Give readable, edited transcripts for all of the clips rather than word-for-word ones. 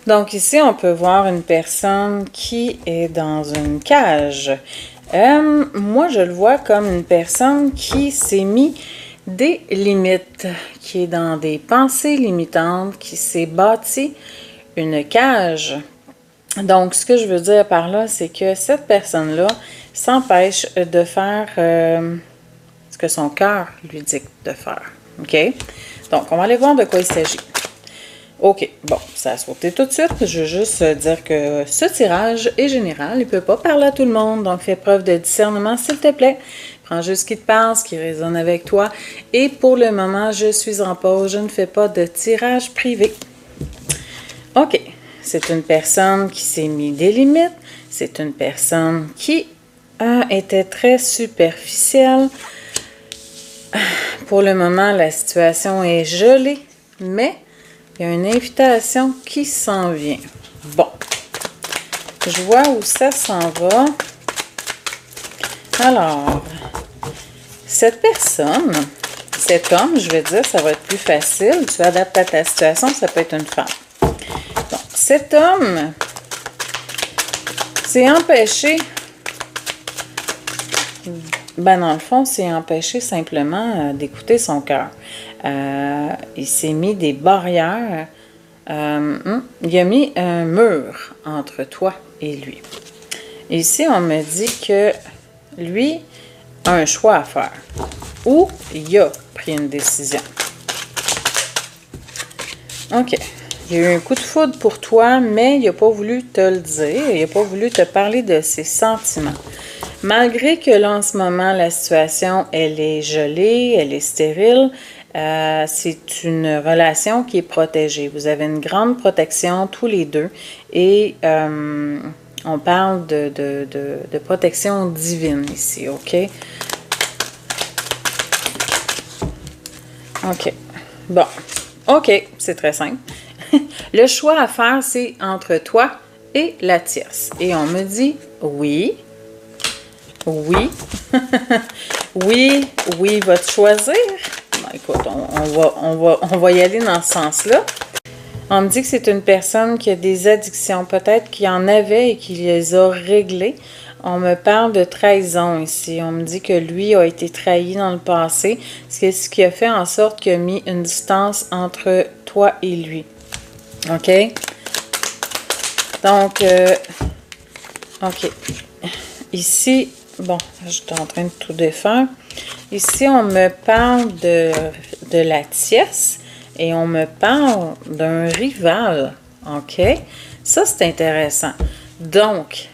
Donc ici, on peut voir une personne qui est dans une cage. Moi, je le vois comme une personne qui s'est mis des limites, qui est dans des pensées limitantes, qui s'est bâti une cage. Donc, ce que je veux dire par là, c'est que cette personne-là s'empêche de faire ce que son cœur lui dicte de faire. OK? Donc, on va aller voir de quoi il s'agit. OK, bon, ça a sauté tout de suite. Je veux juste dire que ce tirage est général. Il ne peut pas parler à tout le monde. Donc, fais preuve de discernement, s'il te plaît. Prends juste ce qui te parle, ce qui résonne avec toi. Et pour le moment, je suis en pause. Je ne fais pas de tirage privé. OK, c'est une personne qui s'est mis des limites. C'est une personne qui était très superficielle. Pour le moment, la situation est gelée, mais il y a une invitation qui s'en vient. Bon, je vois où ça s'en va. Alors, cette personne, cet homme, je vais dire, ça va être plus facile. Tu adaptes à ta situation, ça peut être une femme. Donc, cet homme s'est empêché, dans le fond, s'est empêché simplement d'écouter son cœur. Il s'est mis des barrières. Il a mis un mur entre toi et lui. Ici, on me dit que lui a un choix à faire. Ou il a pris une décision. OK. Il y a eu un coup de foudre pour toi, mais il n'a pas voulu te le dire. Il n'a pas voulu te parler de ses sentiments. Malgré que là, en ce moment, la situation, elle est gelée, elle est stérile, c'est une relation qui est protégée. Vous avez une grande protection tous les deux et on parle de protection divine ici, OK? OK. Bon. OK, c'est très simple. Le choix à faire, c'est entre toi et la tierce. Et on me dit oui. Oui. Oui, oui, va te choisir. Bon, écoute, on va y aller dans ce sens-là. On me dit que c'est une personne qui a des addictions, peut-être qu'il y en avait et qu'il les a réglées. On me parle de trahison ici. On me dit que lui a été trahi dans le passé, ce qui a fait en sorte qu'il a mis une distance entre toi et lui. OK? Donc, OK. Ici, bon, je suis en train de tout défaire. Ici, on me parle de la tierce et on me parle d'un rival. OK? Ça, c'est intéressant. Donc,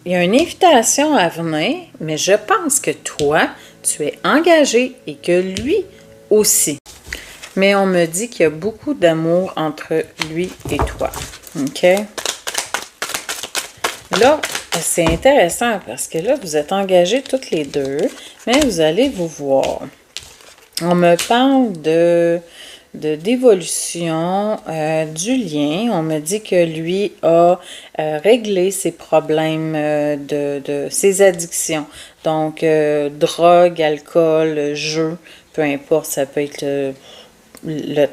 il y a une invitation à venir, mais je pense que toi, tu es engagé et que lui aussi. Mais on me dit qu'il y a beaucoup d'amour entre lui et toi. OK? Là, c'est intéressant parce que là, vous êtes engagés toutes les deux, mais vous allez vous voir. On me parle d'évolution du lien. On me dit que lui a réglé ses problèmes de ses addictions. Donc, drogue, alcool, jeu, peu importe, ça peut être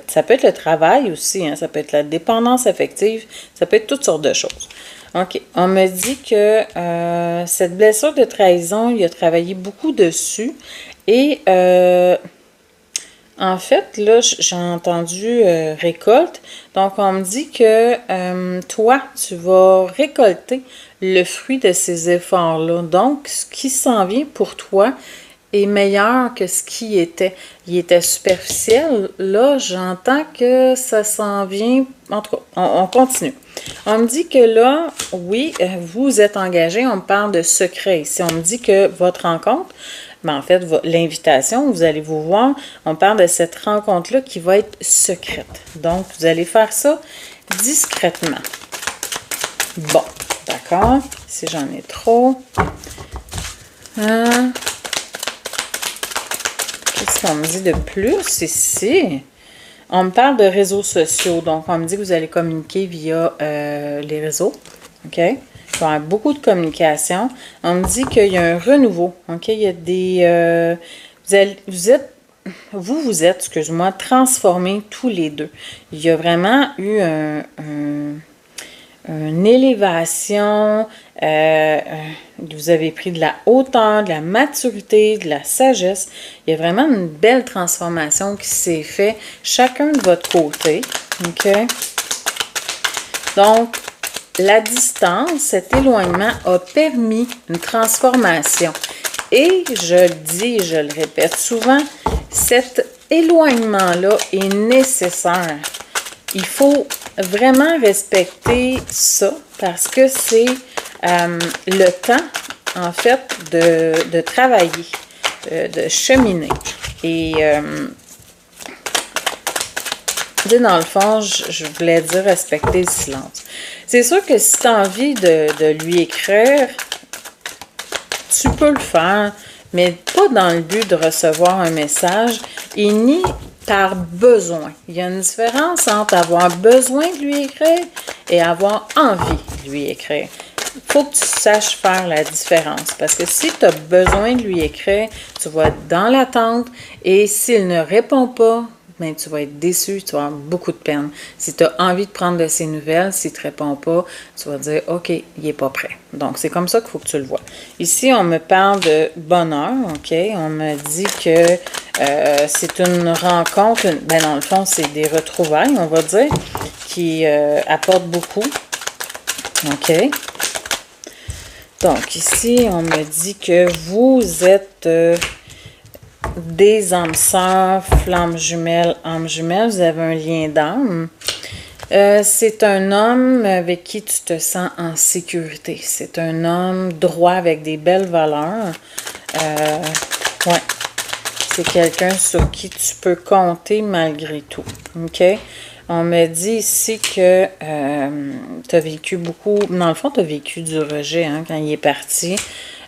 ça peut être le travail aussi, hein, ça peut être la dépendance affective, ça peut être toutes sortes de choses. OK. On me dit que cette blessure de trahison, il a travaillé beaucoup dessus. Et en fait, là, j'ai entendu récolte. Donc, on me dit que toi, tu vas récolter le fruit de ces efforts-là. Donc, ce qui s'en vient pour toi est meilleur que ce qui était. Il était superficiel. Là, j'entends que ça s'en vient. En tout cas, on continue. On me dit que là, oui, vous êtes engagé. On me parle de secret ici. On me dit que votre rencontre, en fait, l'invitation, vous allez vous voir, on parle de cette rencontre-là qui va être secrète. Donc, vous allez faire ça discrètement. Bon, d'accord. Si j'en ai trop. Qu'est-ce qu'on me dit de plus ici? On me parle de réseaux sociaux. Donc, on me dit que vous allez communiquer via les réseaux. OK? Il va y avoir beaucoup de communication. On me dit qu'il y a un renouveau. OK? Il y a des... vous êtes, excuse-moi, transformés tous les deux. Il y a vraiment eu une élévation, vous avez pris de la hauteur, de la maturité, de la sagesse. Il y a vraiment une belle transformation qui s'est faite chacun de votre côté. OK? Donc, la distance, cet éloignement a permis une transformation. Et je le dis, je le répète souvent, cet éloignement-là est nécessaire. Il faut vraiment respecter ça parce que c'est le temps, en fait, de travailler, de cheminer. Et, dans le fond, je voulais dire respecter le silence. C'est sûr que si tu as envie de lui écrire, tu peux le faire, mais pas dans le but de recevoir un message et ni par besoin. Il y a une différence entre avoir besoin de lui écrire et avoir envie de lui écrire. Il faut que tu saches faire la différence parce que si tu as besoin de lui écrire, tu vas être dans l'attente et s'il ne répond pas, ben, tu vas être déçu, tu vas avoir beaucoup de peine. Si tu as envie de prendre de ses nouvelles, s'il ne te répond pas, tu vas dire « OK, il n'est pas prêt ». Donc, c'est comme ça qu'il faut que tu le vois. Ici, on me parle de bonheur, OK? On me dit que c'est une rencontre, ben dans le fond, c'est des retrouvailles, on va dire, qui apportent beaucoup. OK? Donc, ici, on me dit que vous êtes... des âmes sœurs, flammes jumelles, âmes jumelles, vous avez un lien d'âme. C'est un homme avec qui tu te sens en sécurité. C'est un homme droit avec des belles valeurs. Ouais. C'est quelqu'un sur qui tu peux compter malgré tout. OK? On me dit ici que tu as vécu beaucoup... Dans le fond, tu as vécu du rejet quand il est parti.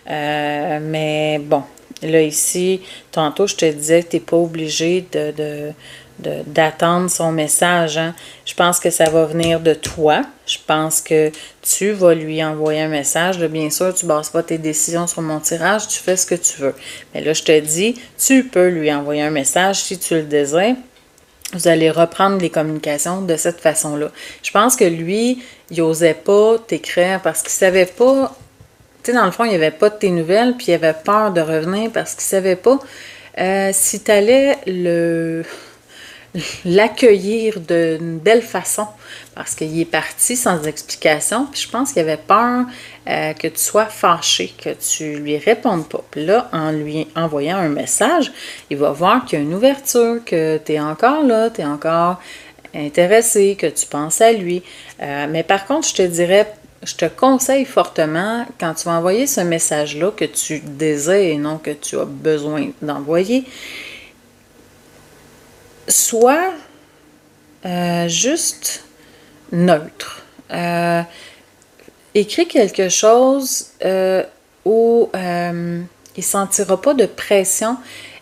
Mais bon... Là, ici, tantôt, je te disais que tu n'es pas obligé d'attendre son message. Hein. Je pense que ça va venir de toi. Je pense que tu vas lui envoyer un message. Là, bien sûr, tu ne bases pas tes décisions sur mon tirage. Tu fais ce que tu veux. Mais là, je te dis, tu peux lui envoyer un message si tu le désires. Vous allez reprendre les communications de cette façon-là. Je pense que lui, il n'osait pas t'écrire parce qu'il ne savait pas... Tu sais, dans le fond, il n'y avait pas de tes nouvelles, puis il avait peur de revenir parce qu'il ne savait pas si tu allais l'accueillir d'une belle façon. Parce qu'il est parti sans explication, puis je pense qu'il avait peur que tu sois fâché, que tu lui répondes pas. Puis là, en lui envoyant un message, il va voir qu'il y a une ouverture, que tu es encore là, tu es encore intéressé, que tu penses à lui. Mais par contre, je te dirais, je te conseille fortement, quand tu vas envoyer ce message-là que tu désires et non que tu as besoin d'envoyer, sois juste neutre. Écris quelque chose où il ne sentira pas de pression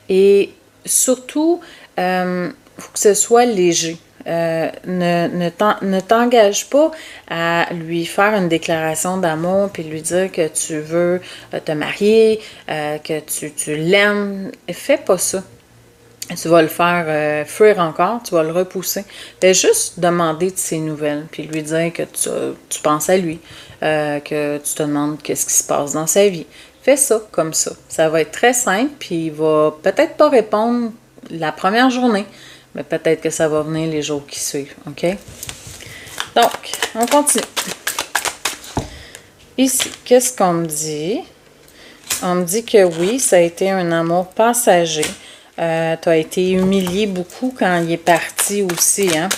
et surtout, il faut que ce soit léger. Ne t'engage pas à lui faire une déclaration d'amour puis lui dire que tu veux te marier, que tu l'aimes. Fais pas ça. Tu vas le faire fuir encore, tu vas le repousser. Fais juste demander de ses nouvelles puis lui dire que tu penses à lui, que tu te demandes qu'est-ce qui se passe dans sa vie. Fais ça comme ça. Ça va être très simple puis il va peut-être pas répondre la première journée. Mais peut-être que ça va venir les jours qui suivent, OK? Donc, on continue. Ici, qu'est-ce qu'on me dit? On me dit que oui, ça a été un amour passager. Tu as été humilié beaucoup quand il est parti aussi, hein?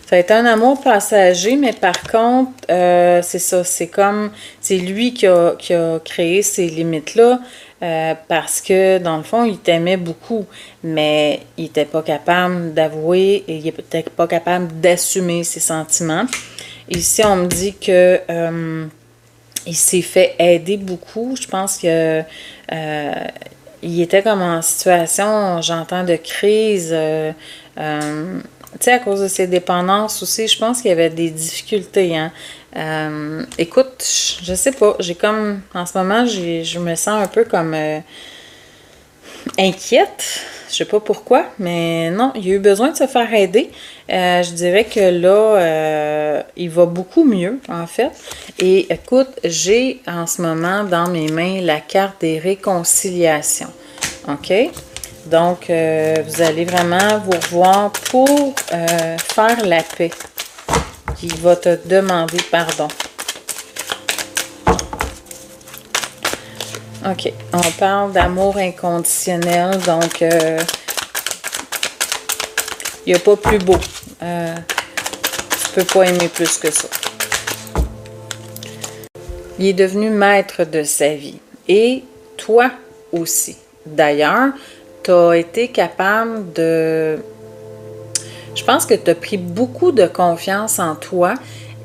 Ça a été un amour passager, mais par contre, c'est ça, c'est lui qui a créé ces limites-là. Parce que, dans le fond, il t'aimait beaucoup, mais il n'était pas capable d'avouer et il n'était pas capable d'assumer ses sentiments. Ici, on me dit que il s'est fait aider beaucoup. Je pense que il était comme en situation, j'entends, de crise. Tu sais, à cause de ses dépendances aussi, je pense qu'il y avait des difficultés, hein. Écoute, je sais pas, j'ai comme, en ce moment, je me sens un peu comme inquiète. Je sais pas pourquoi, mais non, il a eu besoin de se faire aider. Je dirais que là, il va beaucoup mieux, en fait. Et écoute, j'ai en ce moment dans mes mains la carte des réconciliations. OK? Donc, vous allez vraiment vous revoir pour faire la paix. Il va te demander pardon. OK. On parle d'amour inconditionnel, donc il n'y a pas plus beau. Tu peux pas aimer plus que ça. Il est devenu maître de sa vie. Et toi aussi. D'ailleurs, tu as été capable de... Je pense que tu as pris beaucoup de confiance en toi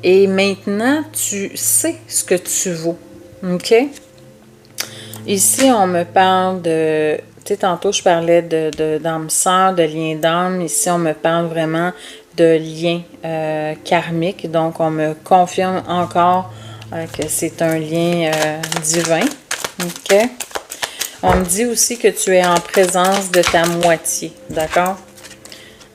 et maintenant, tu sais ce que tu vaux. OK? Ici, on me parle de... Tu sais, tantôt, je parlais d'âme sœur, de lien d'âme. Ici, on me parle vraiment de lien karmique. Donc, on me confirme encore que c'est un lien divin. OK? On me dit aussi que tu es en présence de ta moitié. D'accord?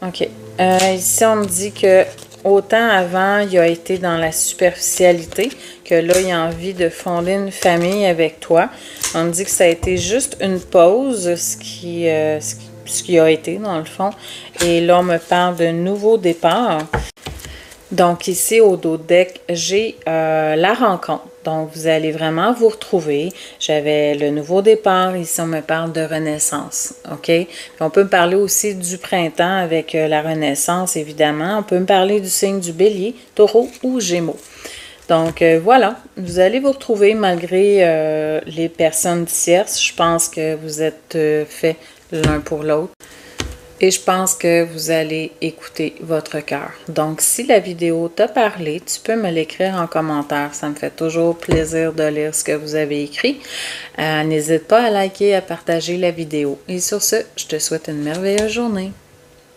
OK. Ici, on me dit que autant avant, il a été dans la superficialité, que là, il a envie de fonder une famille avec toi. On me dit que ça a été juste une pause, ce qui a été, dans le fond. Et là, on me parle de nouveau départ. Donc, ici, au dos deck, j'ai la rencontre. Donc, vous allez vraiment vous retrouver. J'avais le nouveau départ. Ici, on me parle de renaissance. OK? Puis on peut me parler aussi du printemps avec la renaissance, évidemment. On peut me parler du signe du bélier, taureau ou gémeaux. Donc, voilà. Vous allez vous retrouver malgré les personnes tierces. Je pense que vous êtes faits l'un pour l'autre. Et je pense que vous allez écouter votre cœur. Donc, si la vidéo t'a parlé, tu peux me l'écrire en commentaire. Ça me fait toujours plaisir de lire ce que vous avez écrit. N'hésite pas à liker, à partager la vidéo. Et sur ce, je te souhaite une merveilleuse journée.